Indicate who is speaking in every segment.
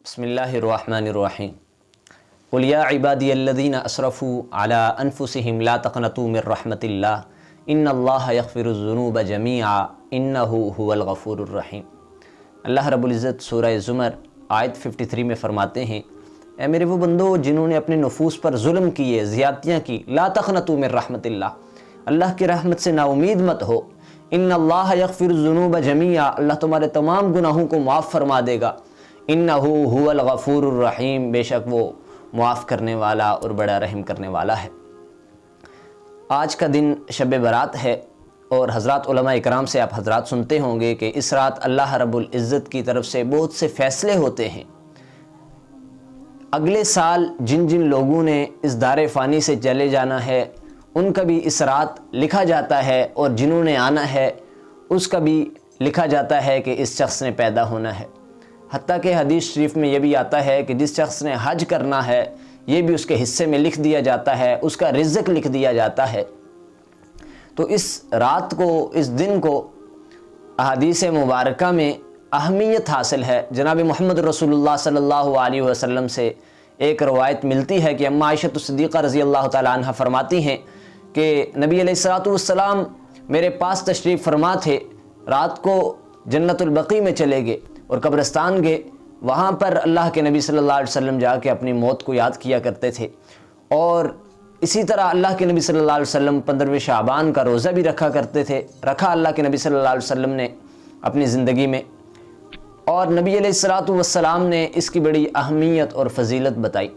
Speaker 1: बिस्मिल्लाहिर्रहमानिर्रहीम क़ुल या इबादियल्लज़ीना असरफ़ू अला अनफुसिहिम ला तक़नतू मिर रहमतिल्लाह इन्नल्लाह यग़फ़िरुज़्ज़ुनूब जमीआ इन्नहु हुवल गफ़ूरुर रहीम। अल्लाह रब्बुल इज़्ज़त सूरह ज़ुमर आयत 53 में फ़रमाते हैं, ए मेरे वो बंदो जिन्होंने अपने नफूस पर जुल्म किए, ज़ियादतियाँ की, ला तक़नतू मिर रहमतिल्लाह, अल्लाह की रहमत से नाउमीद मत हो। इन्नल्लाह यग़फ़िरुज़्ज़ुनूब जमीआ, अल्लाह तुम्हारे तमाम गुनाहों को माफ़ फरमा देगा। इन्नहु हुवल गफ़ूरुर रहीम, बेशक वो मुआफ़ करने वाला और बड़ा रहम करने वाला है। आज का दिन शब बरात है और हज़रात उलमा इकराम से आप हज़रात सुनते होंगे कि इस रात अल्लाह रब्बुल इज़्ज़त की तरफ से बहुत से फ़ैसले होते हैं। अगले साल जिन जिन लोगों ने इस दारे फ़ानी से चले जाना है उनका भी इस रात लिखा जाता है, और जिन्होंने आना है उसका भी लिखा जाता है कि इस शख्स ने पैदा होना है। हत्ता कि हदीस शरीफ में यह भी आता है कि जिस शख्स ने हज करना है ये भी उसके हिस्से में लिख दिया जाता है, उसका रिज़्क़ लिख दिया जाता है। तो इस रात को, इस दिन को अहादीस मुबारका में अहमियत हासिल है। जनाब मोहम्मद रसूलुल्लाह सल्लल्लाहु अलैहि वसल्लम से एक रवायत मिलती है कि अम्मा आयशा सिद्दीक़ा रज़ी अल्लाह तआला अन्हा फरमाती हैं कि नबी अलैहिस्सलातु वस्सलाम मेरे पास तशरीफ़ फरमा थे, रात को जन्नतुल बक़ी में चले गए और कब्रिस्तान गए। वहाँ पर अल्लाह के नबी सल्लल्लाहु अलैहि वसल्लम जाके अपनी मौत को याद किया करते थे। और इसी तरह अल्लाह के नबी सल्लल्लाहु अलैहि वसल्लम 15वें शाबान का रोज़ा भी रखा करते थे, रखा अल्लाह के नबी सल्लल्लाहु अलैहि वसल्लम ने अपनी ज़िंदगी में। और नबी अलैहिस्सलातु वस्सलाम ने इसकी बड़ी अहमियत और फजीलत बताई।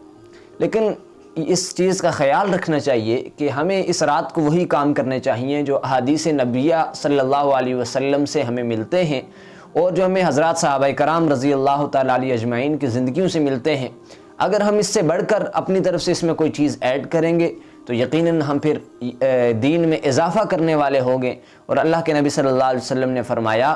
Speaker 1: लेकिन इस चीज़ का ख़याल रखना चाहिए कि हमें इस रात को वही काम करने चाहिए जो अहादीस नबिया सल्लल्लाहु अलैहि वसल्लम से हमें मिलते हैं और जो हमें हज़रात सहाबाए कराम रज़ी अल्लाह तआला अलैहि अजमाइन की ज़िंदगियों से मिलते हैं। अगर हम इससे बढ़कर अपनी तरफ से इसमें कोई चीज़ ऐड करेंगे तो यकीनन हम फिर दीन में इजाफ़ा करने वाले होंगे। और अल्लाह के नबी सल्लल्लाहु अलैहि वसल्लम ने फरमाया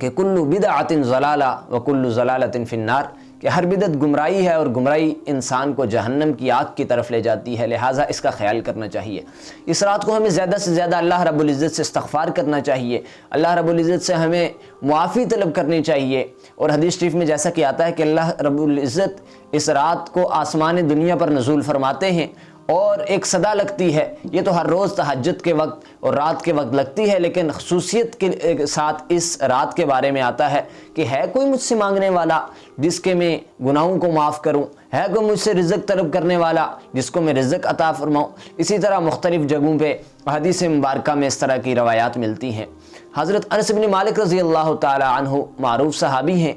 Speaker 1: कि कुल्लु बिदअतिन ज़लाला व कुल्लु ज़लालतिन फिन्नार, कि हर बिदत गुमराही है और गुमराही इंसान को जहन्नम की आग की तरफ ले जाती है। लिहाजा इसका ख्याल करना चाहिए। इस रात को हमें ज़्यादा से ज़्यादा अल्लाह रब्बुल इज़्ज़त से इस्तग़फ़ार करना चाहिए, अल्लाह रब्बुल इज़्ज़त से हमें मुआफ़ी तलब करनी चाहिए। और हदीस शरीफ में जैसा कि आता है कि अल्लाह रब्बुल इज़्ज़त इस रात को आसमान दुनिया पर नज़ूल फरमाते हैं और एक सदा लगती है। ये तो हर रोज़ तहज्जुद के वक्त और रात के वक्त लगती है, लेकिन ख़ुसूसियत के साथ इस रात के बारे में आता है कि है कोई मुझसे मांगने वाला जिसके मैं गुनाहों को माफ़ करूं, है कोई मुझसे रिज़्क़ तलब करने वाला जिसको मैं रिज़्क़ अता फरमाऊं। इसी तरह मुख्तलिफ़ जगहों पे हदीस मुबारका में इस तरह की रवायात मिलती हैं। हज़रत अनस बिन मालिक रज़ी अल्लाह तआला अन्हु मारूफ़ सहाबी हैं,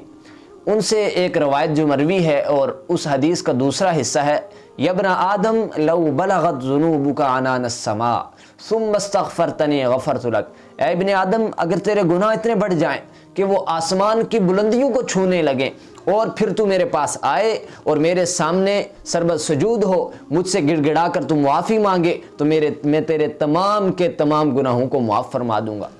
Speaker 1: उनसे एक रवायत जो मरवी है और उस हदीस का दूसरा हिस्सा है, यब्ना आदम लौ बलगत ज़ुनूबुका अनानस समा सुम्मा इस्तग़फ़रतनी गफ़रतु लक, ऐ इब्ने आदम अगर तेरे गुनाह इतने बढ़ जाएं कि वो आसमान की बुलंदियों को छूने लगें और फिर तू मेरे पास आए और मेरे सामने सरबत सजूद हो, मुझसे गिड़गिड़ा कर तू मुआफ़ी मांगे, तो मैं तेरे तमाम के तमाम गुनाहों को मुआफ़ फरमा दूँगा।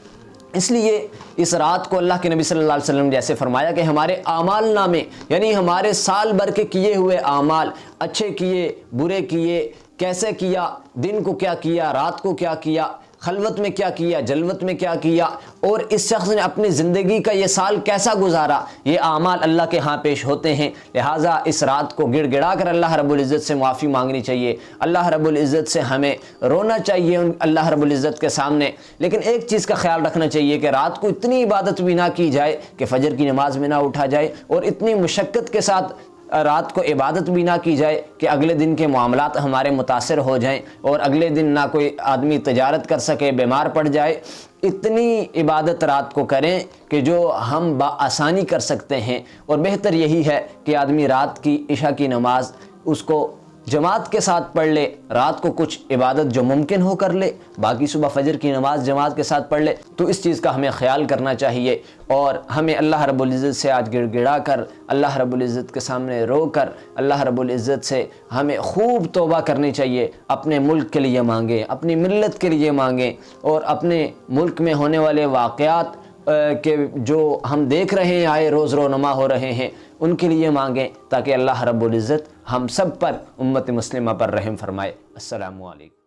Speaker 1: इसलिए इस रात को अल्लाह के नबी सल्लल्लाहु अलैहि वसल्लम जैसे फरमाया कि हमारे आमाल नामे, यानी हमारे साल भर के किए हुए आमाल, अच्छे किए बुरे किए, कैसे किया, दिन को क्या किया, रात को क्या किया, खलवत में क्या किया, जलवत में क्या किया, और इस शख्स ने अपनी ज़िंदगी का ये साल कैसा गुजारा, ये आमाल अल्लाह के यहाँ पेश होते हैं। लिहाजा इस रात को गिड़गिड़ा कर अल्लाह रब्बुल इज़्ज़त से माफ़ी मांगनी चाहिए, अल्लाह रब्बुल इज़्ज़त से हमें रोना चाहिए अल्लाह रब्बुल इज़्ज़त के सामने। लेकिन एक चीज़ का ख्याल रखना चाहिए कि रात को इतनी इबादत भी ना की जाए कि फ़जर की नमाज में ना उठा जाए, और इतनी मुशक्क़त के साथ रात को इबादत भी ना की जाए कि अगले दिन के मामलात हमारे मुतासर हो जाएं और अगले दिन ना कोई आदमी तजारत कर सके, बीमार पड़ जाए। इतनी इबादत रात को करें कि जो हम बआसानी कर सकते हैं। और बेहतर यही है कि आदमी रात की इशा की नमाज उसको जमात के साथ पढ़ ले, रात को कुछ इबादत जो मुमकिन हो कर ले, बाकी सुबह फजर की नमाज जमात के साथ पढ़ ले। तो इस चीज़ का हमें ख्याल करना चाहिए और हमें अल्लाह रब्बुल इज़्ज़त से आज गिड़गिड़ा कर, अल्लाह रब्बुल इज़्ज़त के सामने रो कर, अल्लाह रब्बुल इज़्ज़त से हमें खूब तौबा करनी चाहिए। अपने मुल्क के लिए मांगें, अपनी मिल्लत के लिए मांगें, और अपने मुल्क में होने वाले वाक़यात के जो हम देख रहे हैं, आए रोज़ रोनमा हो रहे हैं, उनके लिए मांगें ताकि अल्लाह रब्बुल इज़्ज़त हम सब पर, उम्मत मुस्लिमा पर रहम फरमाए। अस्सलामु अलैकुम।